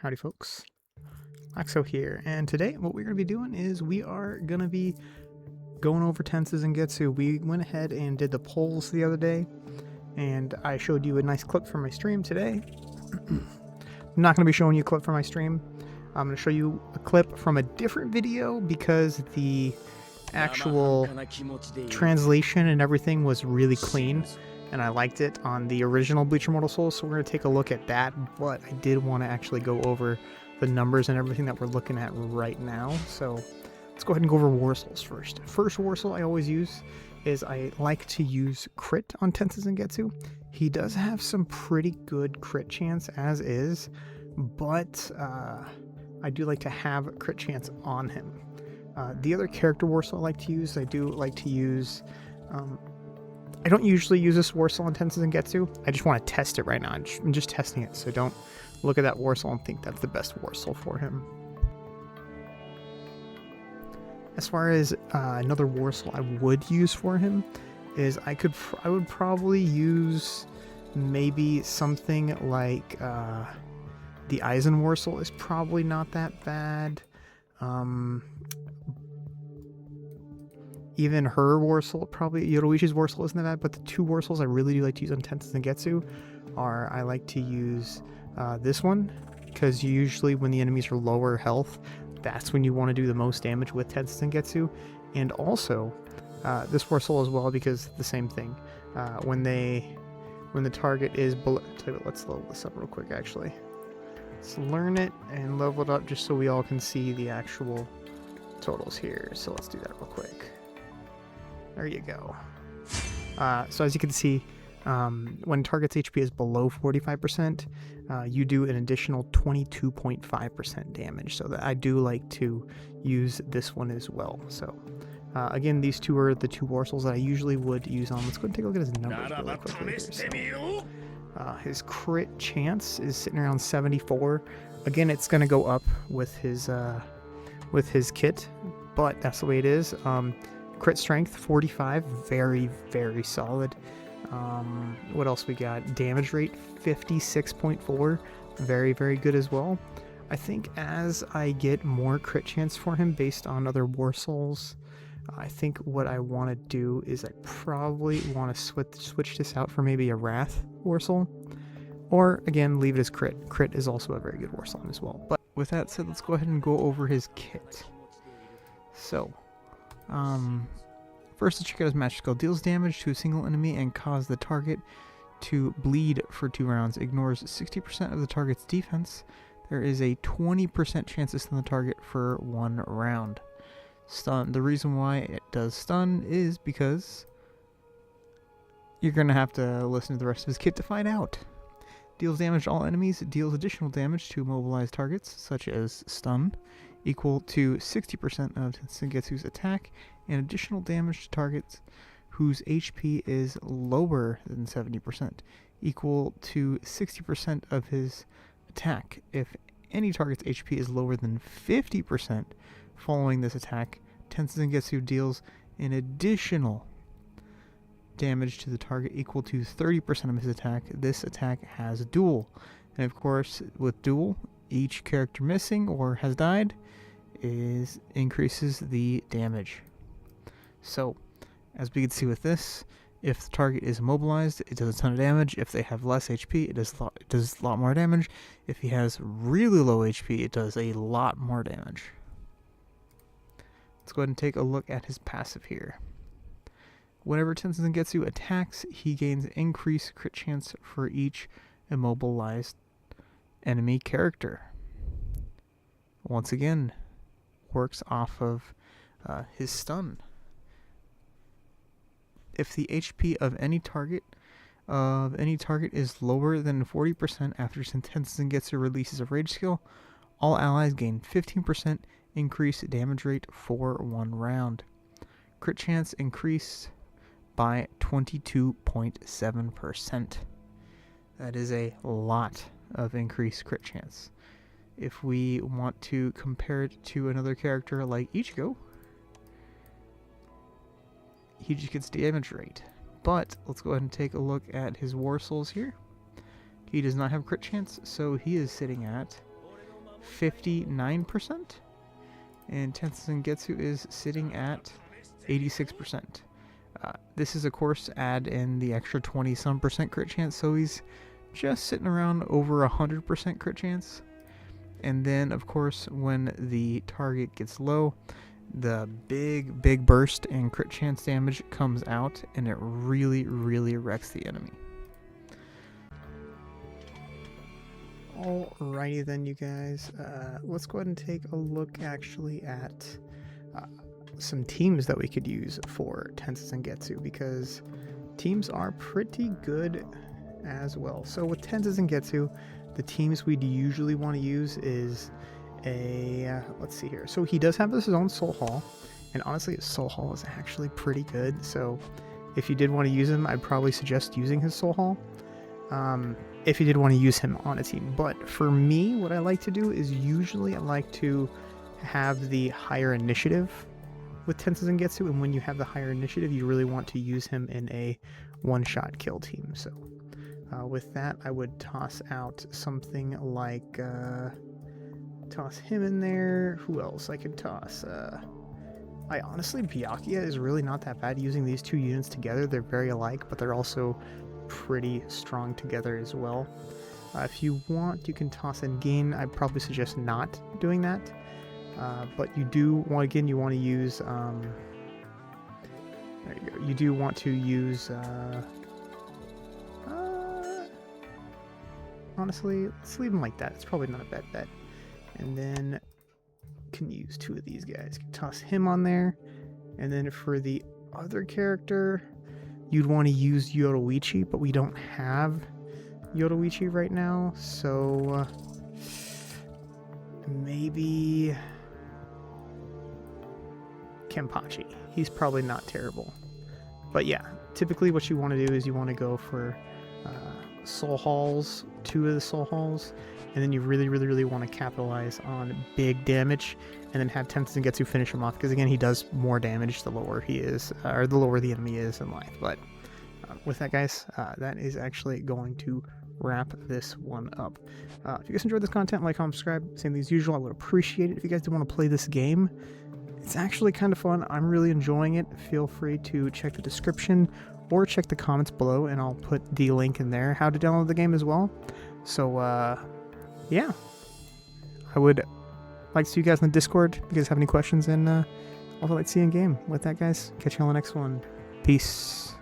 Howdy folks, Axo here, and today what we're going to be doing is we are going to be going over TensaZangetsu. We went ahead and did the polls the other day, and I showed you a nice clip from my stream today. I'm not going to be showing you a clip from my stream. I'm going to show you a clip from a different video because the actual translation and everything was really clean, and I liked it on the original BLEACH Immortal Souls, so we're going to take a look at that, but I did want to actually go over the numbers and everything that we're looking at right now. So let's go ahead and go over War Souls first. First War Soul I always use is I like to use crit on TensaZangetsu. He does have some pretty good crit chance as is, but I do like to have crit chance on him. The other character War Soul I like to use, I do like to use... I don't usually use this War Soul on TensaZangetsu. I just want to test it right now. I'm just testing it, so don't look at that War Soul and think that's the best War Soul for him. As far as another War Soul I would use for him is I would probably use maybe something like the Eisen War Soul is probably not that bad. Even her War Soul, probably Yoruichi's War Soul isn't that bad, but the two War Souls I really do like to use on TensaZangetsu are, I like to use this one, because usually when the enemies are lower health, that's when you want to do the most damage with TensaZangetsu, and also this War Soul as well, because the same thing, when the target is below, let's level this up real quick actually. Let's learn it and level it up just so we all can see the actual totals here, so let's do that real quick. There you go. So as you can see, when target's HP is below 45%, you do an additional 22.5% damage. So that I do like to use this one as well. So again, these two are the two War Souls that I usually would use on. Let's go and take a look at his numbers really quickly here. So, his crit chance is sitting around 74. Again, it's going to go up with his kit, but that's the way it is. Crit strength 45, very very solid. What else we got? Damage rate 56.4, very very good as well. I think as I get more crit chance for him based on other War Souls, I think what I want to do is I probably want to switch this out for maybe a Wrath War Soul, or again leave it as crit. Crit is also a very good War Soul as well. But with that said, let's go ahead and go over his kit. So first, let's check out his magic skill. Deals damage to a single enemy and cause the target to bleed for 2 rounds. Ignores 60% of the target's defense. There is a 20% chance to stun the target for 1 round. Stun. The reason why it does stun is because you're going to have to listen to the rest of his kit to find out. Deals damage to all enemies. Deals additional damage to immobilized targets, such as stun, equal to 60% of TensaZangetsu's attack, and additional damage to targets whose HP is lower than 70%, equal to 60% of his attack. If any target's HP is lower than 50% following this attack, TensaZangetsu deals an additional damage to the target equal to 30% of his attack. This attack has duel, and of course with duel, each character missing or has died increases the damage. So, as we can see with this, if the target is immobilized, it does a ton of damage. If they have less HP, it does a lot more damage. If he has really low HP, it does a lot more damage. Let's go ahead and take a look at his passive here. Whenever TensaZangetsu attacks, he gains increased crit chance for each immobilized enemy character. Once again, works off of his stun. If the HP of any target is lower than 40% after TensaZangetsu releases a rage skill, all allies gain 15% increased damage rate for 1 round. Crit chance increased by 22.7%. That is a lot of increased crit chance. If we want to compare it to another character like Ichigo, he just gets damage rate. But let's go ahead and take a look at his War Souls here. He does not have crit chance, so he is sitting at 59%. And TensaZangetsu is sitting at 86%. This is, of course, add in the extra 20-some% crit chance, so he's just sitting around over 100% crit chance. And then, of course, when the target gets low, the big burst and crit chance damage comes out, and it really wrecks the enemy. Alrighty then, you guys. Let's go ahead and take a look actually at some teams that we could use for TensaZangetsu, because teams are pretty good as well. So with TensaZangetsu, the teams we'd usually want to use is let's see here. So he does have his own soul hall, and honestly his soul hall is actually pretty good. So if you did want to use him, I'd probably suggest using his soul hall. If you did want to use him on a team. But for me, what I like to do is usually I like to have the higher initiative with TensaZangetsu, and when you have the higher initiative, you really want to use him in a one-shot kill team. So with that, I would toss out something like, toss him in there. Who else I could toss? Honestly, Byakuya is really not that bad using these two units together. They're very alike, but they're also pretty strong together as well. If you want, you can toss in Gain. I'd probably suggest not doing that. But you do want, again, you want to use, there you go. You do want to use, honestly, let's leave them like that. It's probably not a bad bet. And then can use two of these guys. Can toss him on there. And then for the other character, you'd want to use Yoruichi, but we don't have Yoruichi right now, so maybe Kenpachi. He's probably not terrible. But yeah, typically what you want to do is you want to go for soul halls, 2 of the soul halls, and then you really want to capitalize on big damage, and then have TensaZangetsu finish him off, because again, he does more damage the lower he is, or the lower the enemy is in life. But with that, guys, that is actually going to wrap this one up. If you guys enjoyed this content, like, comment, subscribe, same thing as usual. I would appreciate it. If you guys do want to play this game, it's actually kind of fun. I'm really enjoying it. Feel free to check the description or check the comments below, and I'll put the link in there how to download the game as well. So yeah, I would like to see you guys in the Discord if you guys have any questions, and also like to see you in game. With that, guys, catch you on the next one. Peace.